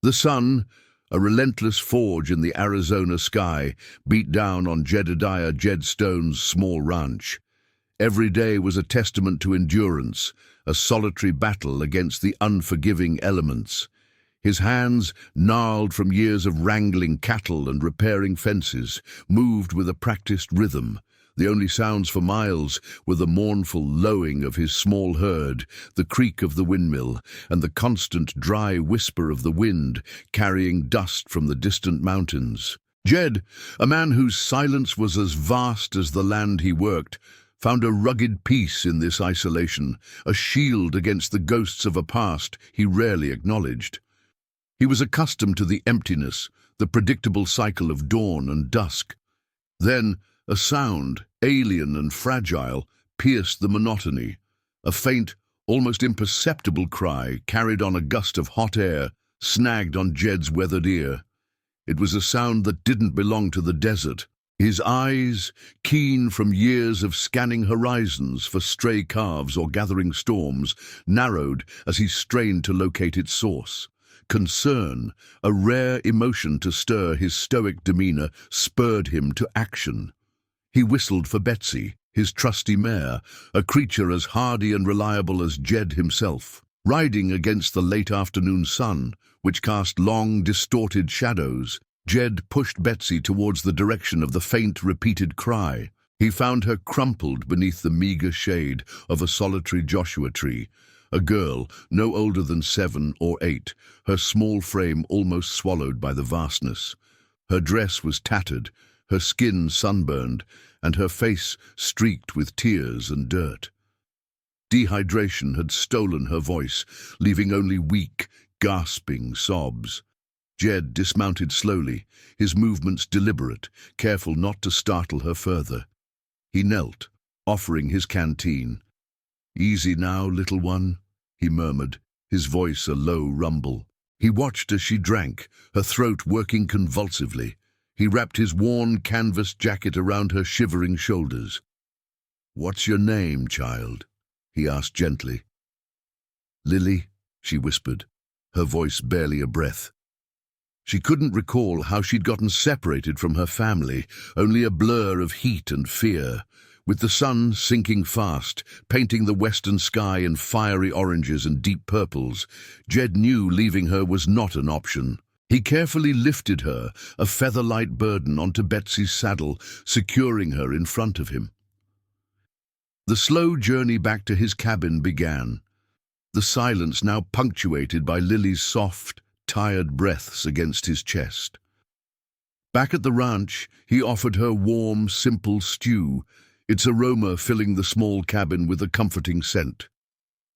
The sun, a relentless forge in the Arizona sky, beat down on Jedediah Stone's small ranch. Every day was a testament to endurance, a solitary battle against the unforgiving elements. His hands, gnarled from years of wrangling cattle and repairing fences, moved with a practiced rhythm. The only sounds for miles were the mournful lowing of his small herd, the creak of the windmill, and the constant dry whisper of the wind carrying dust from the distant mountains. Jed, a man whose silence was as vast as the land he worked, found a rugged peace in this isolation, a shield against the ghosts of a past he rarely acknowledged. He was accustomed to the emptiness, the predictable cycle of dawn and dusk. Then, a sound, alien and fragile, pierced the monotony. A faint, almost imperceptible cry carried on a gust of hot air, snagged on Jed's weathered ear. It was a sound that didn't belong to the desert. His eyes, keen from years of scanning horizons for stray calves or gathering storms, narrowed as he strained to locate its source. Concern, a rare emotion to stir his stoic demeanor, spurred him to action. He whistled for Betsy, his trusty mare, a creature as hardy and reliable as Jed himself. Riding against the late afternoon sun, which cast long, distorted shadows, Jed pushed Betsy towards the direction of the faint, repeated cry. He found her crumpled beneath the meager shade of a solitary Joshua tree, a girl no older than 7 or 8, her small frame almost swallowed by the vastness. Her dress was tattered, her skin sunburned, and her face streaked with tears and dirt. Dehydration had stolen her voice, leaving only weak, gasping sobs. Jed dismounted slowly, his movements deliberate, careful not to startle her further. He knelt, offering his canteen. "Easy now, little one," he murmured, his voice a low rumble. He watched as she drank, her throat working convulsively. He wrapped his worn canvas jacket around her shivering shoulders. "What's your name, child?" he asked gently. "Lily," she whispered, her voice barely a breath. She couldn't recall how she'd gotten separated from her family, only a blur of heat and fear. With the sun sinking fast, painting the western sky in fiery oranges and deep purples, Jed knew leaving her was not an option. He carefully lifted her, a feather-light burden, onto Betsy's saddle, securing her in front of him. The slow journey back to his cabin began, the silence now punctuated by Lily's soft, tired breaths against his chest. Back at the ranch, he offered her warm, simple stew, its aroma filling the small cabin with a comforting scent.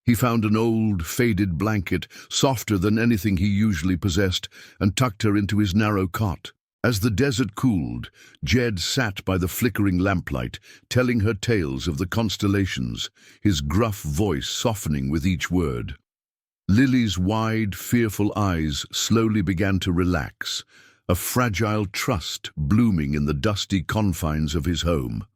He found an old, faded blanket, softer than anything he usually possessed, and tucked her into his narrow cot. As the desert cooled, Jed sat by the flickering lamplight, telling her tales of the constellations, his gruff voice softening with each word. Lily's wide, fearful eyes slowly began to relax, a fragile trust blooming in the dusty confines of his home.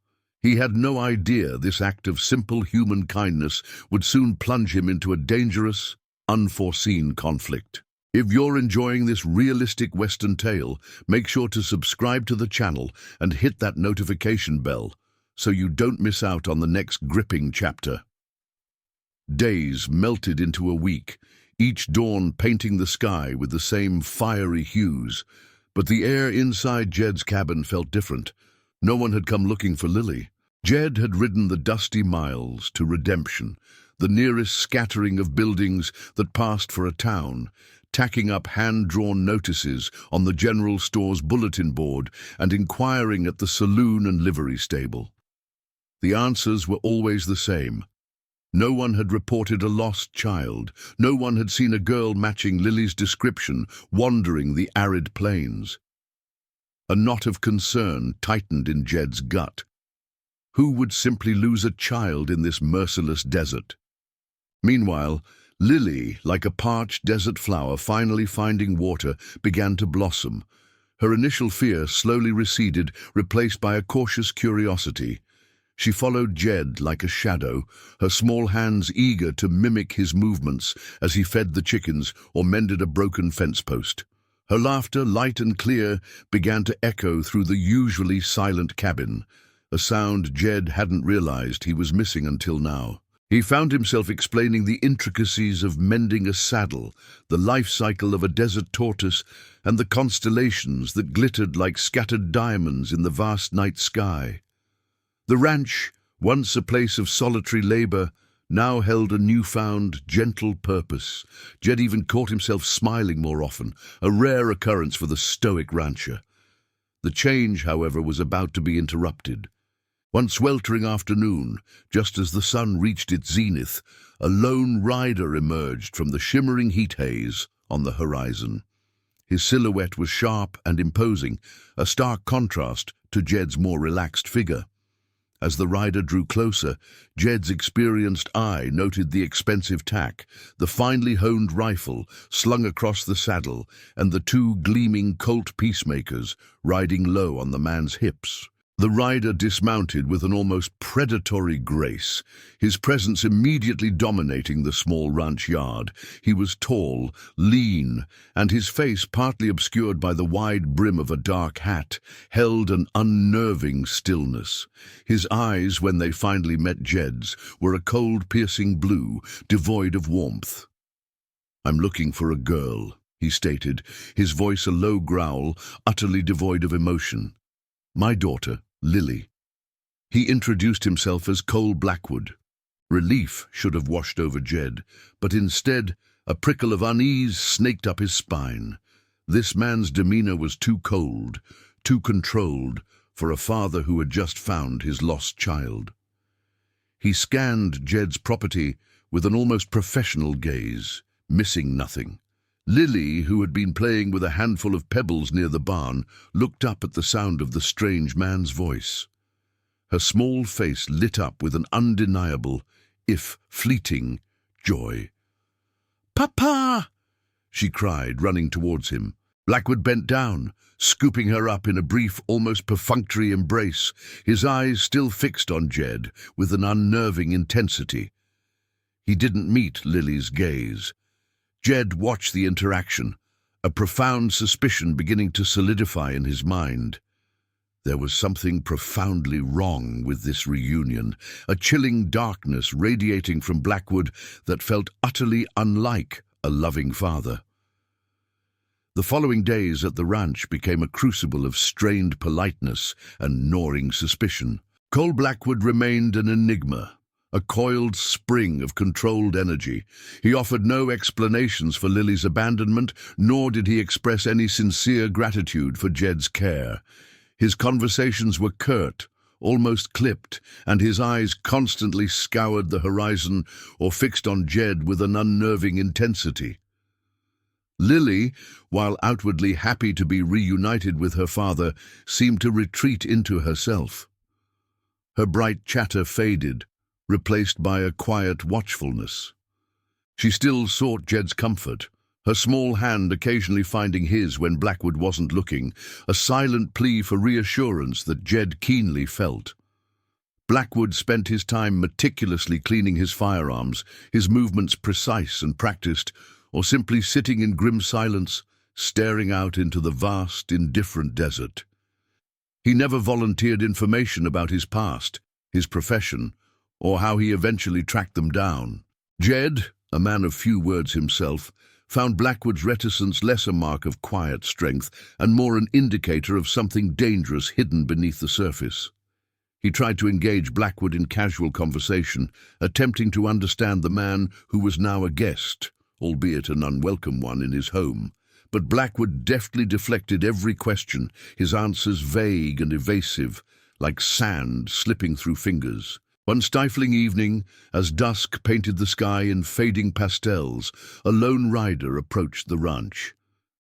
He had no idea this act of simple human kindness would soon plunge him into a dangerous, unforeseen conflict. If you're enjoying this realistic Western tale, make sure to subscribe to the channel and hit that notification bell so you don't miss out on the next gripping chapter. Days melted into a week, each dawn painting the sky with the same fiery hues, but the air inside Jed's cabin felt different. No one had come looking for Lily. Jed had ridden the dusty miles to Redemption, the nearest scattering of buildings that passed for a town, tacking up hand-drawn notices on the general store's bulletin board and inquiring at the saloon and livery stable. The answers were always the same. No one had reported a lost child. No one had seen a girl matching Lily's description wandering the arid plains. A knot of concern tightened in Jed's gut. Who would simply lose a child in this merciless desert? Meanwhile, Lily, like a parched desert flower finally finding water, began to blossom. Her initial fear slowly receded, replaced by a cautious curiosity. She followed Jed like a shadow, her small hands eager to mimic his movements as he fed the chickens or mended a broken fence post. Her laughter, light and clear, began to echo through the usually silent cabin, a sound Jed hadn't realized he was missing until now. He found himself explaining the intricacies of mending a saddle, the life cycle of a desert tortoise, and the constellations that glittered like scattered diamonds in the vast night sky. The ranch, once a place of solitary labor, now held a newfound, gentle purpose. Jed even caught himself smiling more often, a rare occurrence for the stoic rancher. The change, however, was about to be interrupted. One sweltering afternoon, just as the sun reached its zenith, a lone rider emerged from the shimmering heat haze on the horizon. His silhouette was sharp and imposing, a stark contrast to Jed's more relaxed figure. As the rider drew closer, Jed's experienced eye noted the expensive tack, the finely honed rifle slung across the saddle, and the two gleaming Colt peacemakers riding low on the man's hips. The rider dismounted with an almost predatory grace, his presence immediately dominating the small ranch yard. He was tall, lean, and his face, partly obscured by the wide brim of a dark hat, held an unnerving stillness. His eyes, when they finally met Jed's, were a cold, piercing blue, devoid of warmth. "I'm looking for a girl," he stated, his voice a low growl, utterly devoid of emotion. "My daughter, Lily." He introduced himself as Cole Blackwood. Relief should have washed over Jed, but instead a prickle of unease snaked up his spine. This man's demeanor was too cold, too controlled for a father who had just found his lost child. He scanned Jed's property with an almost professional gaze, missing nothing. Lily, who had been playing with a handful of pebbles near the barn, looked up at the sound of the strange man's voice. Her small face lit up with an undeniable, if fleeting, joy. "Papa!" she cried, running towards him. Blackwood bent down, scooping her up in a brief, almost perfunctory embrace, his eyes still fixed on Jed with an unnerving intensity. He didn't meet Lily's gaze. Jed watched the interaction, a profound suspicion beginning to solidify in his mind. There was something profoundly wrong with this reunion, a chilling darkness radiating from Blackwood that felt utterly unlike a loving father. The following days at the ranch became a crucible of strained politeness and gnawing suspicion. Cole Blackwood remained an enigma, a coiled spring of controlled energy. He offered no explanations for Lily's abandonment, nor did he express any sincere gratitude for Jed's care. His conversations were curt, almost clipped, and his eyes constantly scoured the horizon or fixed on Jed with an unnerving intensity. Lily, while outwardly happy to be reunited with her father, seemed to retreat into herself. Her bright chatter faded, replaced by a quiet watchfulness. She still sought Jed's comfort, her small hand occasionally finding his when Blackwood wasn't looking, a silent plea for reassurance that Jed keenly felt. Blackwood spent his time meticulously cleaning his firearms, his movements precise and practiced, or simply sitting in grim silence, staring out into the vast, indifferent desert. He never volunteered information about his past, his profession, or how he eventually tracked them down. Jed, a man of few words himself, found Blackwood's reticence less a mark of quiet strength and more an indicator of something dangerous hidden beneath the surface. He tried to engage Blackwood in casual conversation, attempting to understand the man who was now a guest, albeit an unwelcome one, in his home. But Blackwood deftly deflected every question, his answers vague and evasive, like sand slipping through fingers. One stifling evening, as dusk painted the sky in fading pastels, a lone rider approached the ranch.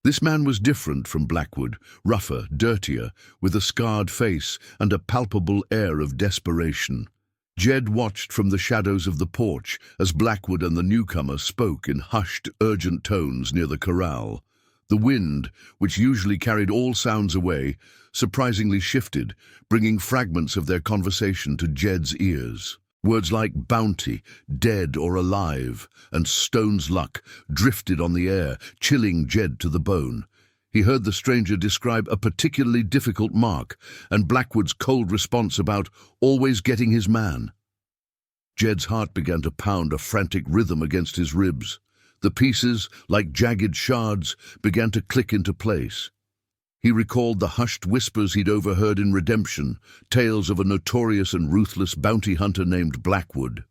This man was different from Blackwood, rougher, dirtier, with a scarred face and a palpable air of desperation. Jed watched from the shadows of the porch as Blackwood and the newcomer spoke in hushed, urgent tones near the corral. The wind, which usually carried all sounds away, surprisingly shifted, bringing fragments of their conversation to Jed's ears. Words like bounty, dead or alive, and Stone's luck drifted on the air, chilling Jed to the bone. He heard the stranger describe a particularly difficult mark, and Blackwood's cold response about always getting his man. Jed's heart began to pound a frantic rhythm against his ribs. The pieces, like jagged shards, began to click into place. He recalled the hushed whispers he'd overheard in Redemption, tales of a notorious and ruthless bounty hunter named Blackwood.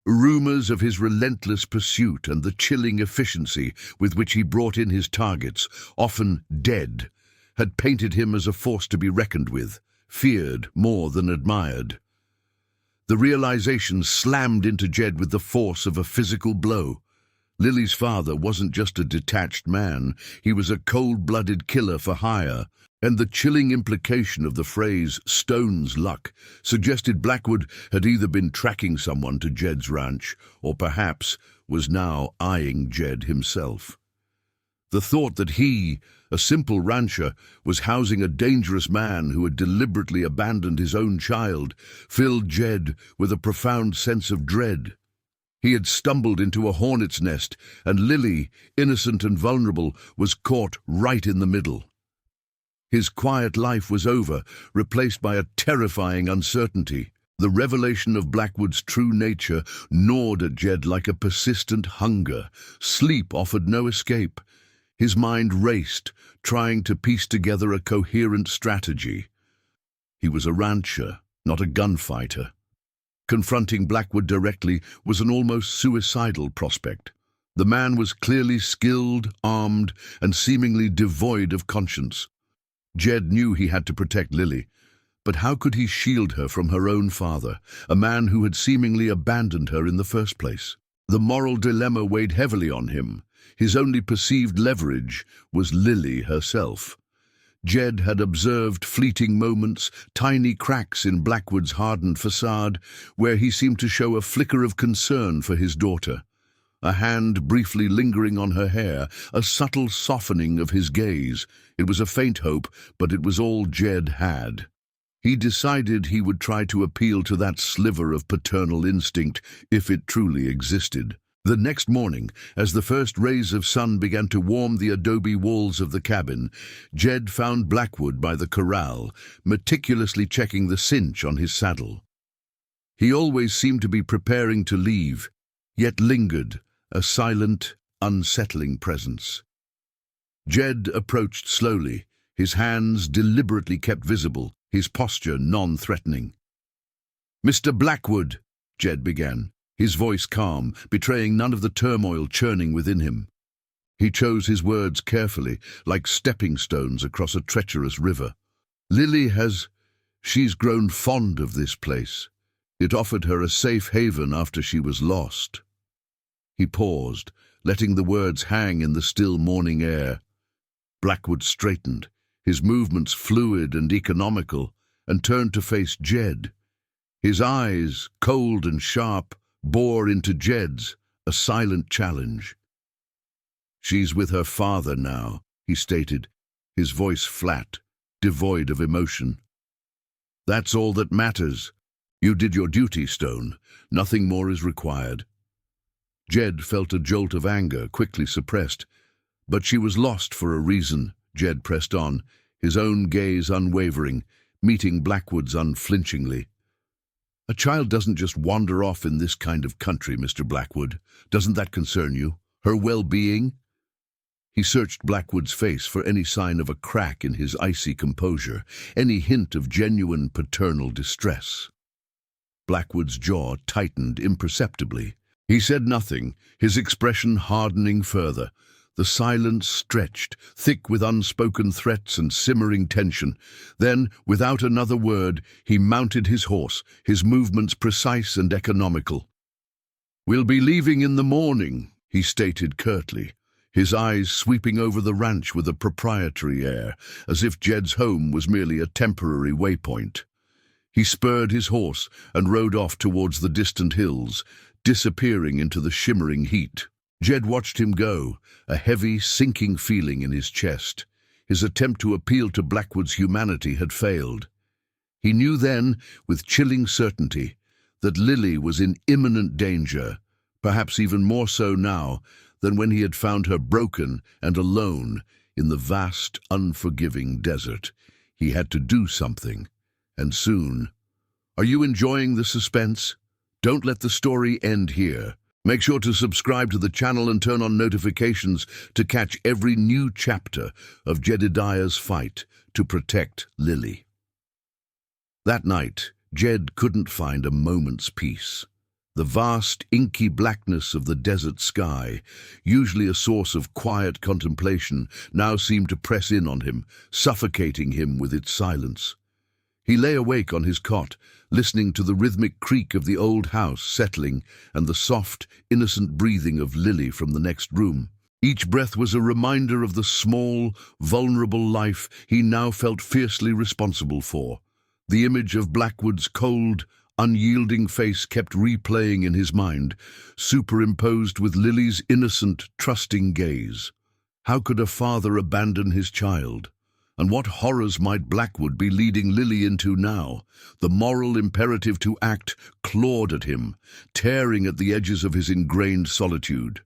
Rumors of his relentless pursuit and the chilling efficiency with which he brought in his targets, often dead, had painted him as a force to be reckoned with, feared more than admired. The realization slammed into Jed with the force of a physical blow. Lily's father wasn't just a detached man, he was a cold-blooded killer for hire, and the chilling implication of the phrase "Stone's luck" suggested Blackwood had either been tracking someone to Jed's ranch, or perhaps was now eyeing Jed himself. The thought that he, a simple rancher, was housing a dangerous man who had deliberately abandoned his own child filled Jed with a profound sense of dread. He had stumbled into a hornet's nest, and Lily, innocent and vulnerable, was caught right in the middle. His quiet life was over, replaced by a terrifying uncertainty. The revelation of Blackwood's true nature gnawed at Jed like a persistent hunger. Sleep offered no escape. His mind raced, trying to piece together a coherent strategy. He was a rancher, not a gunfighter. Confronting Blackwood directly was an almost suicidal prospect. The man was clearly skilled, armed, and seemingly devoid of conscience. Jed knew he had to protect Lily, but how could he shield her from her own father, a man who had seemingly abandoned her in the first place? The moral dilemma weighed heavily on him. His only perceived leverage was Lily herself. Jed had observed fleeting moments, tiny cracks in Blackwood's hardened facade, where he seemed to show a flicker of concern for his daughter. A hand briefly lingering on her hair, a subtle softening of his gaze. It was a faint hope, but it was all Jed had. He decided he would try to appeal to that sliver of paternal instinct, if it truly existed. The next morning, as the first rays of sun began to warm the adobe walls of the cabin, Jed found Blackwood by the corral, meticulously checking the cinch on his saddle. He always seemed to be preparing to leave, yet lingered, a silent, unsettling presence. Jed approached slowly, his hands deliberately kept visible, his posture non-threatening. "Mr. Blackwood," Jed began, his voice calm, betraying none of the turmoil churning within him. He chose his words carefully, like stepping stones across a treacherous river. She's grown fond of this place. It offered her a safe haven after she was lost." He paused, letting the words hang in the still morning air. Blackwood straightened, his movements fluid and economical, and turned to face Jed. His eyes, cold and sharp, bore into Jed's, a silent challenge. "She's with her father now," he stated, his voice flat, devoid of emotion. "That's all that matters. You did your duty, Stone. Nothing more is required." Jed felt a jolt of anger, quickly suppressed. "But she was lost for a reason," Jed pressed on, his own gaze unwavering, meeting Blackwood's unflinchingly. "A child doesn't just wander off in this kind of country, Mr. Blackwood. Doesn't that concern you? Her well-being?" He searched Blackwood's face for any sign of a crack in his icy composure, any hint of genuine paternal distress. Blackwood's jaw tightened imperceptibly. He said nothing, his expression hardening further. The silence stretched, thick with unspoken threats and simmering tension. Then, without another word, he mounted his horse, his movements precise and economical. "We'll be leaving in the morning," he stated curtly, his eyes sweeping over the ranch with a proprietary air, as if Jed's home was merely a temporary waypoint. He spurred his horse and rode off towards the distant hills, disappearing into the shimmering heat. Jed watched him go, a heavy, sinking feeling in his chest. His attempt to appeal to Blackwood's humanity had failed. He knew then, with chilling certainty, that Lily was in imminent danger, perhaps even more so now than when he had found her broken and alone in the vast, unforgiving desert. He had to do something, and soon. Are you enjoying the suspense? Don't let the story end here. Make sure to subscribe to the channel and turn on notifications to catch every new chapter of Jedediah's fight to protect Lily. That night, Jed couldn't find a moment's peace. The vast, inky blackness of the desert sky, usually a source of quiet contemplation, now seemed to press in on him, suffocating him with its silence. He lay awake on his cot, listening to the rhythmic creak of the old house settling and the soft, innocent breathing of Lily from the next room. Each breath was a reminder of the small, vulnerable life he now felt fiercely responsible for. The image of Blackwood's cold, unyielding face kept replaying in his mind, superimposed with Lily's innocent, trusting gaze. How could a father abandon his child? And what horrors might Blackwood be leading Lily into now? The moral imperative to act clawed at him, tearing at the edges of his ingrained solitude.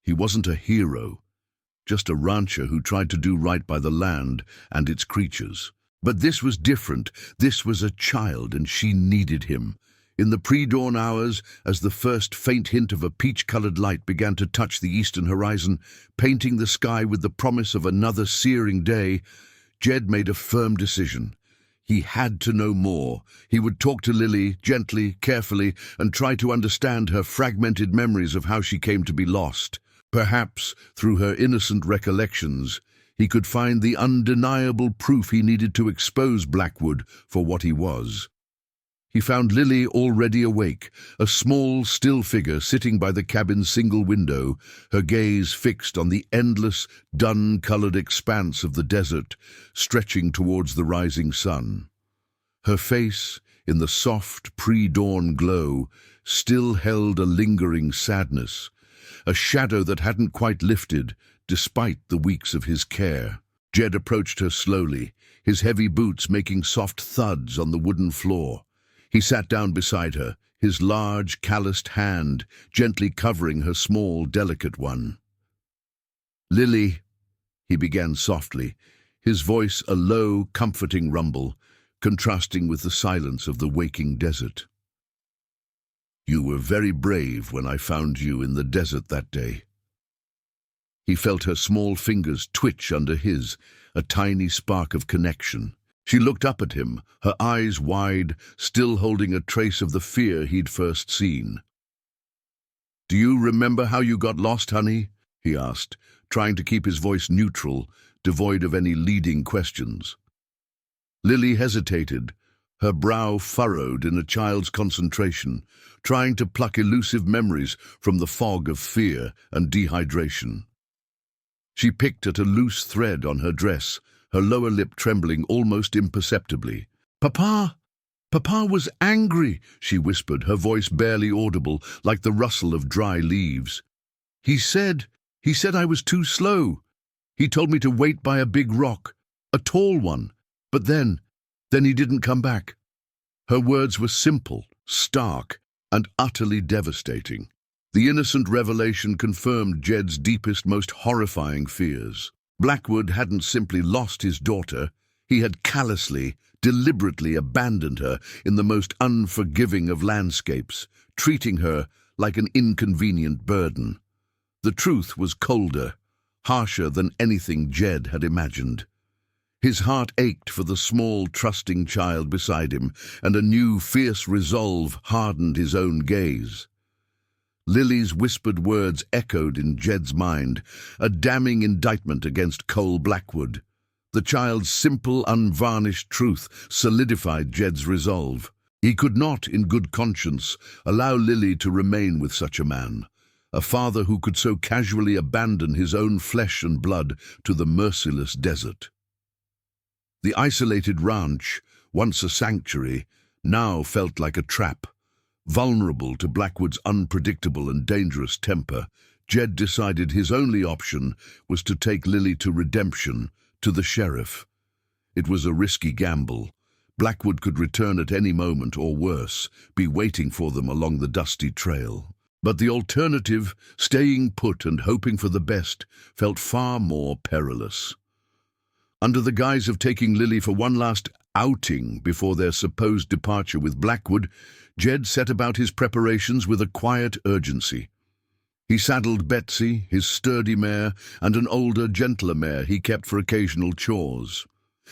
He wasn't a hero, just a rancher who tried to do right by the land and its creatures. But this was different. This was a child, and she needed him. In the pre-dawn hours, as the first faint hint of a peach-colored light began to touch the eastern horizon, painting the sky with the promise of another searing day, Jed made a firm decision. He had to know more. He would talk to Lily, gently, carefully, and try to understand her fragmented memories of how she came to be lost. Perhaps, through her innocent recollections, he could find the undeniable proof he needed to expose Blackwood for what he was. He found Lily already awake, a small, still figure sitting by the cabin's single window, her gaze fixed on the endless, dun-colored expanse of the desert, stretching towards the rising sun. Her face, in the soft, pre-dawn glow, still held a lingering sadness, a shadow that hadn't quite lifted, despite the weeks of his care. Jed approached her slowly, his heavy boots making soft thuds on the wooden floor. He sat down beside her, his large, calloused hand gently covering her small, delicate one. "Lily," he began softly, his voice a low, comforting rumble, contrasting with the silence of the waking desert. "You were very brave when I found you in the desert that day." He felt her small fingers twitch under his, a tiny spark of connection. She looked up at him, her eyes wide, still holding a trace of the fear he'd first seen. "Do you remember how you got lost, honey?" he asked, trying to keep his voice neutral, devoid of any leading questions. Lily hesitated, her brow furrowed in a child's concentration, trying to pluck elusive memories from the fog of fear and dehydration. She picked at a loose thread on her dress, her lower lip trembling almost imperceptibly. "Papa! Papa was angry," she whispered, her voice barely audible, like the rustle of dry leaves. He said I was too slow. He told me to wait by a big rock, a tall one, but then he didn't come back." Her words were simple, stark, and utterly devastating. The innocent revelation confirmed Jed's deepest, most horrifying fears. Blackwood hadn't simply lost his daughter, he had callously, deliberately abandoned her in the most unforgiving of landscapes, treating her like an inconvenient burden. The truth was colder, harsher than anything Jed had imagined. His heart ached for the small, trusting child beside him, and a new, fierce resolve hardened his own gaze. Lily's whispered words echoed in Jed's mind, a damning indictment against Cole Blackwood. The child's simple, unvarnished truth solidified Jed's resolve. He could not, in good conscience, allow Lily to remain with such a man, a father who could so casually abandon his own flesh and blood to the merciless desert. The isolated ranch, once a sanctuary, now felt like a trap. Vulnerable to Blackwood's unpredictable and dangerous temper, Jed decided his only option was to take Lily to redemption, to the sheriff. It was a risky gamble. Blackwood could return at any moment, or worse, be waiting for them along the dusty trail. But the alternative, staying put and hoping for the best, felt far more perilous. Under the guise of taking Lily for one last outing before their supposed departure with Blackwood, Jed set about his preparations with a quiet urgency. He saddled Betsy, his sturdy mare, and an older, gentler mare he kept for occasional chores.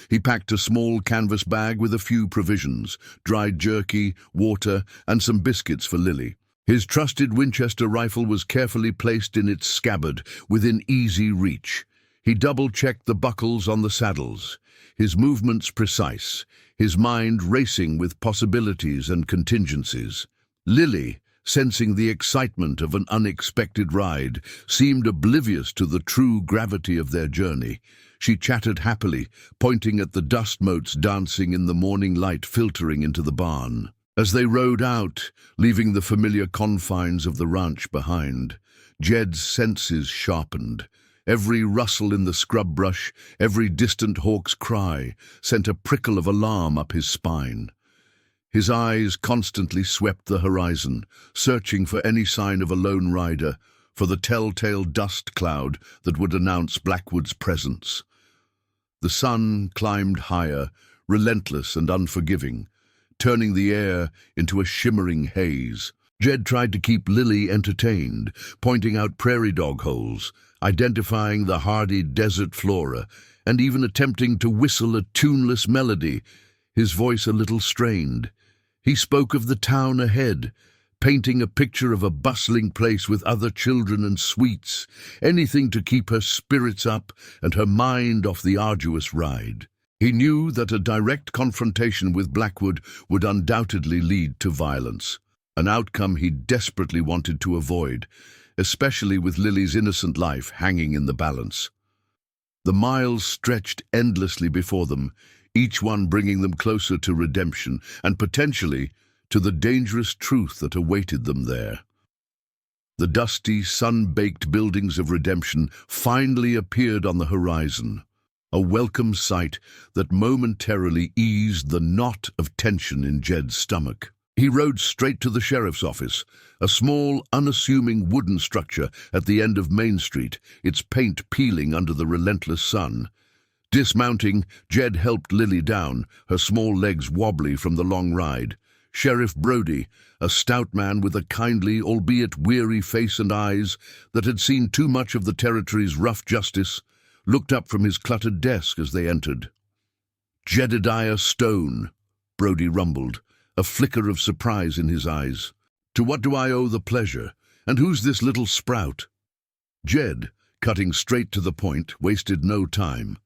He packed a small canvas bag with a few provisions, dried jerky, water, and some biscuits for Lily. His trusted Winchester rifle was carefully placed in its scabbard, within easy reach. He double-checked the buckles on the saddles, his movements precise, his mind racing with possibilities and contingencies. Lily, sensing the excitement of an unexpected ride, seemed oblivious to the true gravity of their journey. She chattered happily, pointing at the dust motes dancing in the morning light filtering into the barn. As they rode out, leaving the familiar confines of the ranch behind, Jed's senses sharpened. Every rustle in the scrub brush, every distant hawk's cry, sent a prickle of alarm up his spine. His eyes constantly swept the horizon, searching for any sign of a lone rider, for the telltale dust cloud that would announce Blackwood's presence. The sun climbed higher, relentless and unforgiving, turning the air into a shimmering haze. Jed tried to keep Lily entertained, pointing out prairie dog holes, identifying the hardy desert flora, and even attempting to whistle a tuneless melody, his voice a little strained. He spoke of the town ahead, painting a picture of a bustling place with other children and sweets, anything to keep her spirits up and her mind off the arduous ride. He knew that a direct confrontation with Blackwood would undoubtedly lead to violence, an outcome he desperately wanted to avoid, especially with Lily's innocent life hanging in the balance. The miles stretched endlessly before them, each one bringing them closer to redemption and potentially to the dangerous truth that awaited them there. The dusty, sun-baked buildings of redemption finally appeared on the horizon, a welcome sight that momentarily eased the knot of tension in Jed's stomach. He rode straight to the sheriff's office, a small, unassuming wooden structure at the end of Main Street, its paint peeling under the relentless sun. Dismounting, Jed helped Lily down, her small legs wobbly from the long ride. Sheriff Brody, a stout man with a kindly, albeit weary face and eyes that had seen too much of the territory's rough justice, looked up from his cluttered desk as they entered. "Jedediah Stone," Brody rumbled, a flicker of surprise in his eyes. "To what do I owe the pleasure, and who's this little sprout?" Jed, cutting straight to the point, wasted no time.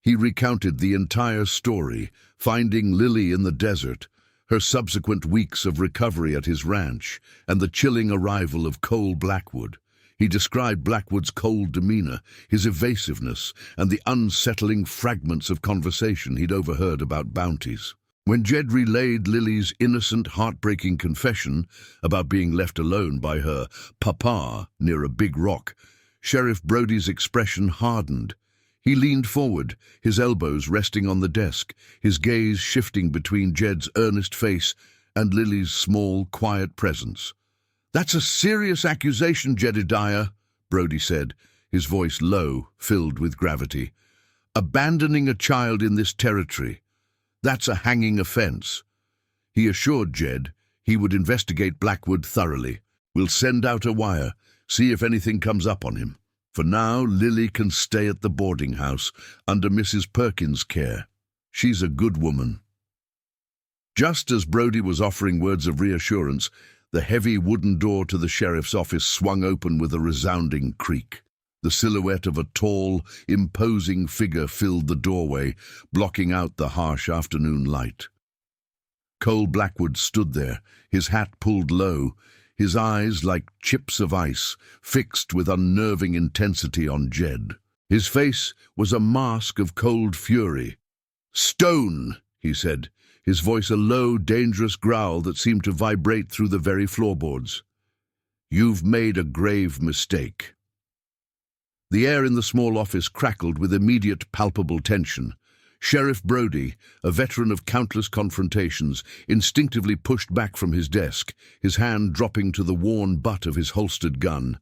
He recounted the entire story, finding Lily in the desert, her subsequent weeks of recovery at his ranch, and the chilling arrival of Cole Blackwood. He described Blackwood's cold demeanor, his evasiveness, and the unsettling fragments of conversation he'd overheard about bounties. When Jed relayed Lily's innocent, heartbreaking confession about being left alone by her papa near a big rock, Sheriff Brody's expression hardened. He leaned forward, his elbows resting on the desk, his gaze shifting between Jed's earnest face and Lily's small, quiet presence. "That's a serious accusation, Jedediah," Brody said, his voice low, filled with gravity. "Abandoning a child in this territory, that's a hanging offense." He assured Jed he would investigate Blackwood thoroughly. "We'll send out a wire, see if anything comes up on him. For now, Lily can stay at the boarding house under Mrs. Perkins' care. She's a good woman." Just as Brody was offering words of reassurance, the heavy wooden door to the sheriff's office swung open with a resounding creak. The silhouette of a tall, imposing figure filled the doorway, blocking out the harsh afternoon light. Cole Blackwood stood there, his hat pulled low, his eyes like chips of ice, fixed with unnerving intensity on Jed. His face was a mask of cold fury. "Stone," he said, his voice a low, dangerous growl that seemed to vibrate through the very floorboards. You've made a grave mistake." The air in the small office crackled with immediate, palpable tension. Sheriff Brody, a veteran of countless confrontations, instinctively pushed back from his desk, his hand dropping to the worn butt of his holstered gun.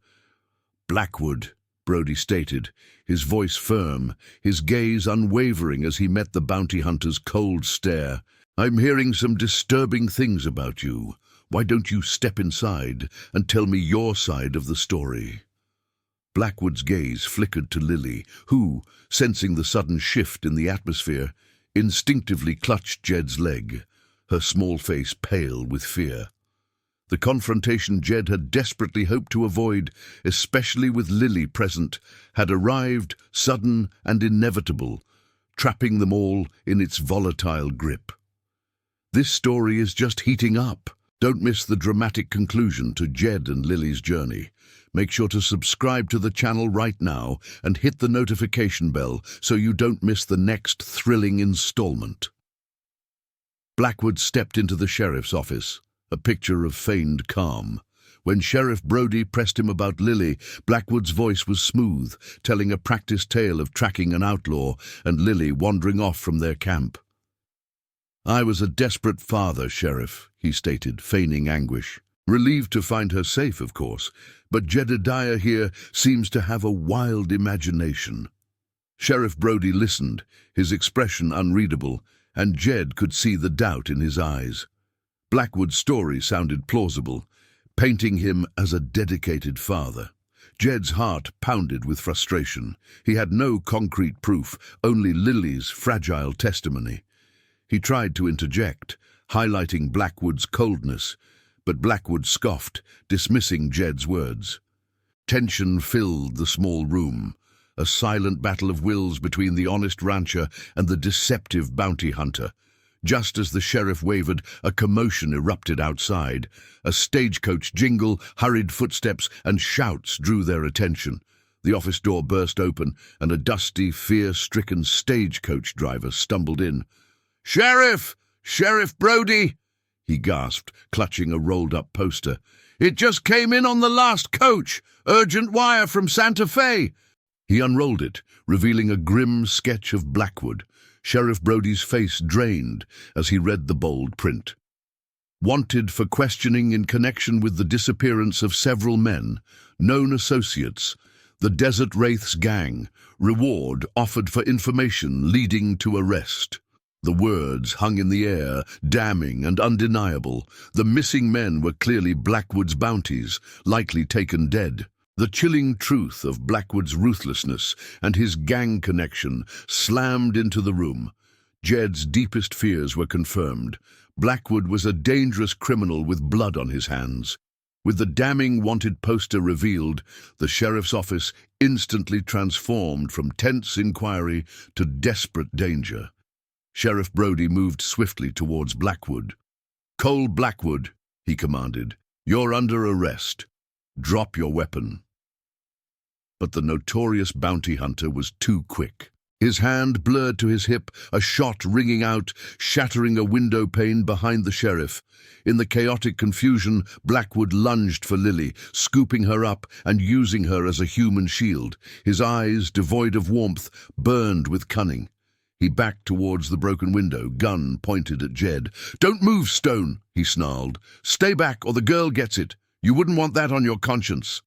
"Blackwood," Brody stated, his voice firm, his gaze unwavering as he met the bounty hunter's cold stare. "I'm hearing some disturbing things about you. Why don't you step inside and tell me your side of the story?" Blackwood's gaze flickered to Lily, who, sensing the sudden shift in the atmosphere, instinctively clutched Jed's leg, her small face pale with fear. The confrontation Jed had desperately hoped to avoid, especially with Lily present, had arrived, sudden and inevitable, trapping them all in its volatile grip. This story is just heating up. Don't miss the dramatic conclusion to Jed and Lily's journey. Make sure to subscribe to the channel right now and hit the notification bell so you don't miss the next thrilling installment. Blackwood stepped into the sheriff's office, a picture of feigned calm. When Sheriff Brody pressed him about Lily, Blackwood's voice was smooth, telling a practiced tale of tracking an outlaw and Lily wandering off from their camp. "I was a desperate father, Sheriff," he stated, feigning anguish. "Relieved to find her safe, of course, but Jedediah here seems to have a wild imagination." Sheriff Brody listened, his expression unreadable, and Jed could see the doubt in his eyes. Blackwood's story sounded plausible, painting him as a dedicated father. Jed's heart pounded with frustration. He had no concrete proof, only Lily's fragile testimony. He tried to interject, highlighting Blackwood's coldness, but Blackwood scoffed, dismissing Jed's words. Tension filled the small room, a silent battle of wills between the honest rancher and the deceptive bounty hunter. Just as the sheriff wavered, a commotion erupted outside. A stagecoach jingle, hurried footsteps, and shouts drew their attention. The office door burst open, and a dusty, fear-stricken stagecoach driver stumbled in. "Sheriff! Sheriff Brody!" he gasped, clutching a rolled-up poster. "It just came in on the last coach! Urgent wire from Santa Fe!" He unrolled it, revealing a grim sketch of Blackwood. Sheriff Brody's face drained as he read the bold print. "Wanted for questioning in connection with the disappearance of several men, known associates, the Desert Wraiths gang. Reward offered for information leading to arrest." The words hung in the air, damning and undeniable. The missing men were clearly Blackwood's bounties, likely taken dead. The chilling truth of Blackwood's ruthlessness and his gang connection slammed into the room. Jed's deepest fears were confirmed. Blackwood was a dangerous criminal with blood on his hands. With the damning wanted poster revealed, the sheriff's office instantly transformed from tense inquiry to desperate danger. Sheriff Brody moved swiftly towards Blackwood. "Cole Blackwood," he commanded, "you're under arrest. Drop your weapon." But the notorious bounty hunter was too quick. His hand blurred to his hip, a shot ringing out, shattering a window pane behind the sheriff. In the chaotic confusion, Blackwood lunged for Lily, scooping her up and using her as a human shield. His eyes, devoid of warmth, burned with cunning. He backed towards the broken window, gun pointed at Jed. "Don't move, Stone," he snarled. "Stay back or the girl gets it. You wouldn't want that on your conscience."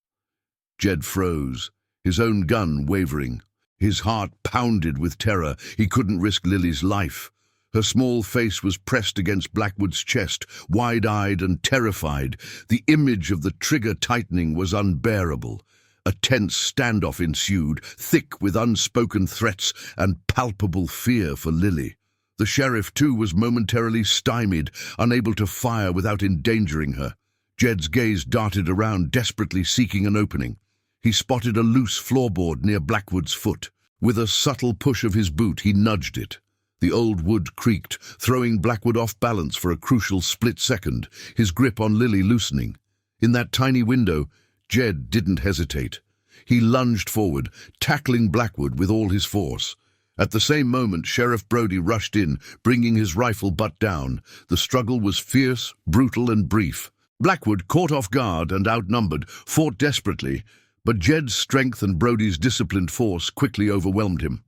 Jed froze, his own gun wavering. His heart pounded with terror. He couldn't risk Lily's life. Her small face was pressed against Blackwood's chest, wide-eyed and terrified. The image of the trigger tightening was unbearable. A tense standoff ensued, thick with unspoken threats and palpable fear for Lily. The sheriff, too, was momentarily stymied, unable to fire without endangering her. Jed's gaze darted around, desperately seeking an opening. He spotted a loose floorboard near Blackwood's foot. With a subtle push of his boot, he nudged it. The old wood creaked, throwing Blackwood off balance for a crucial split second, his grip on Lily loosening. In that tiny window, Jed didn't hesitate. He lunged forward, tackling Blackwood with all his force. At the same moment, Sheriff Brody rushed in, bringing his rifle butt down. The struggle was fierce, brutal, and brief. Blackwood, caught off guard and outnumbered, fought desperately, but Jed's strength and Brody's disciplined force quickly overwhelmed him.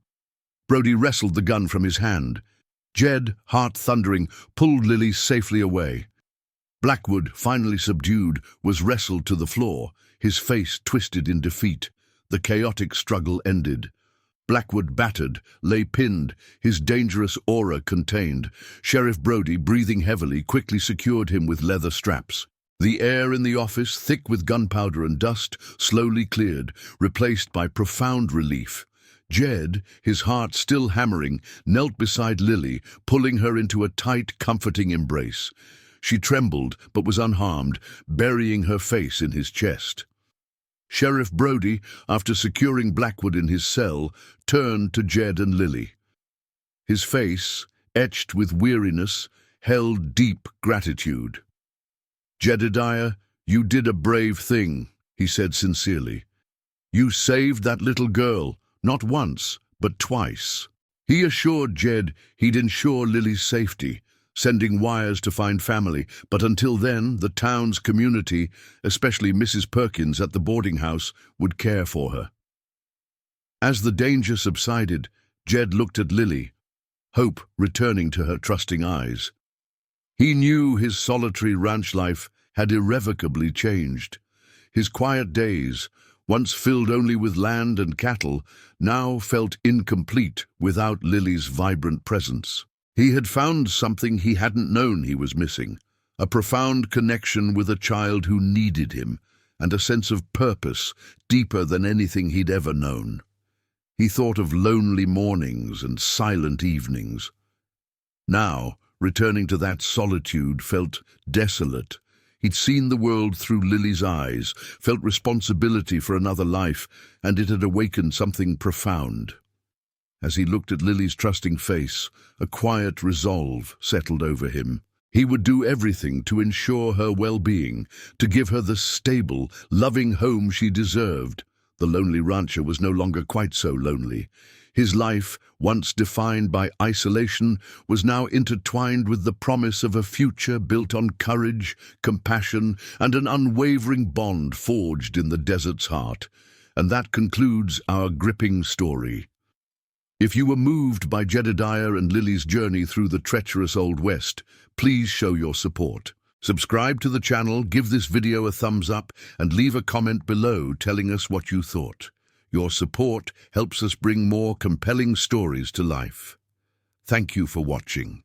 Brody wrestled the gun from his hand. Jed, heart thundering, pulled Lily safely away. Blackwood, finally subdued, was wrestled to the floor, his face twisted in defeat. The chaotic struggle ended. Blackwood, battered, lay pinned, his dangerous aura contained. Sheriff Brody, breathing heavily, quickly secured him with leather straps. The air in the office, thick with gunpowder and dust, slowly cleared, replaced by profound relief. Jed, his heart still hammering, knelt beside Lily, pulling her into a tight, comforting embrace. She trembled, but was unharmed, burying her face in his chest. Sheriff Brody, after securing Blackwood in his cell, turned to Jed and Lily. His face, etched with weariness, held deep gratitude. "Jedediah, you did a brave thing," he said sincerely. "You saved that little girl, not once, but twice." He assured Jed he'd ensure Lily's safety, sending wires to find family, but until then, the town's community, especially Mrs. Perkins at the boarding house, would care for her. As the danger subsided, Jed looked at Lily, hope returning to her trusting eyes. He knew his solitary ranch life had irrevocably changed. His quiet days, once filled only with land and cattle, now felt incomplete without Lily's vibrant presence. He had found something he hadn't known he was missing, a profound connection with a child who needed him, and a sense of purpose deeper than anything he'd ever known. He thought of lonely mornings and silent evenings. Now, returning to that solitude, felt desolate. He'd seen the world through Lily's eyes, felt responsibility for another life, and it had awakened something profound. As he looked at Lily's trusting face, a quiet resolve settled over him. He would do everything to ensure her well-being, to give her the stable, loving home she deserved. The lonely rancher was no longer quite so lonely. His life, once defined by isolation, was now intertwined with the promise of a future built on courage, compassion, and an unwavering bond forged in the desert's heart. And that concludes our gripping story. If you were moved by Jedediah and Lily's journey through the treacherous Old West, please show your support. Subscribe to the channel, give this video a thumbs up, and leave a comment below telling us what you thought. Your support helps us bring more compelling stories to life. Thank you for watching.